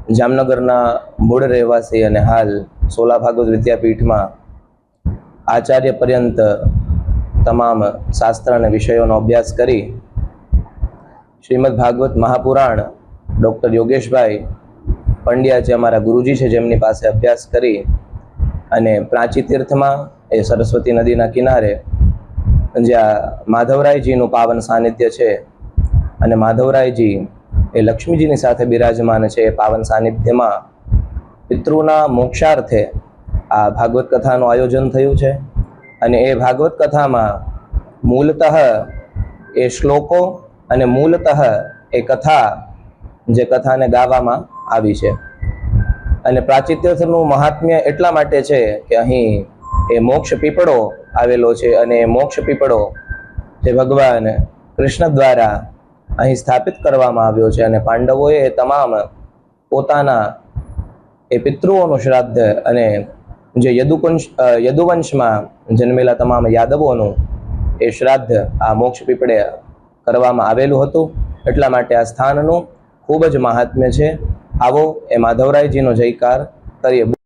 જામનગરના મૂળ રહેવાસી અને હાલ સોલા ભાગવત વિદ્યાપીઠમાં આચાર્ય પર્યંત તમામ શાસ્ત્ર અને વિષયોનો અભ્યાસ કરી શ્રીમદ ભાગવત મહાપુરાણ ડૉક્ટર યોગેશભાઈ પંડ્યા જે અમારા ગુરુજી છે જેમની પાસે અભ્યાસ કરી અને પ્રાચી તીર્થમાં એ સરસ્વતી નદીના કિનારે જ્યાં માધવરાયજીનું પાવન સાનિધ્ય છે અને માધવરાયજી એ લક્ષ્મીજીની સાથે બિરાજમાન છે એ પાવન સાનિધ્યમાં પિતૃના મોક્ષાર્થે આ ભાગવત કથાનું આયોજન થયું છે અને એ ભાગવત કથામાં મૂલતઃ એ શ્લોકો અને મૂલતઃ એ કથા જે કથાને ગાવામાં આવી છે અને પ્રાચી તીર્થનું મહાત્મ્ય એટલા માટે છે કે અહીં એ મોક્ષ પીપળો આવેલો છે અને એ મોક્ષ પીપળો જે ભગવાન કૃષ્ણ દ્વારા અહીં સ્થાપિત કરવામાં આવ્યો છે અને પાંડવોએ તમામ પોતાના એ પિતૃઓનું શ્રાદ્ધ અને જે યદુવંશમાં જન્મેલા તમામ યાદવોનું એ શ્રાદ્ધ આ મોક્ષ પીપળે કરવામાં આવેલું હતું. એટલા માટે આ સ્થાનનું ખૂબ જ મહાત્મ્ય છે. આવો એ માધવરાયજીનો જયકાર કરીએ.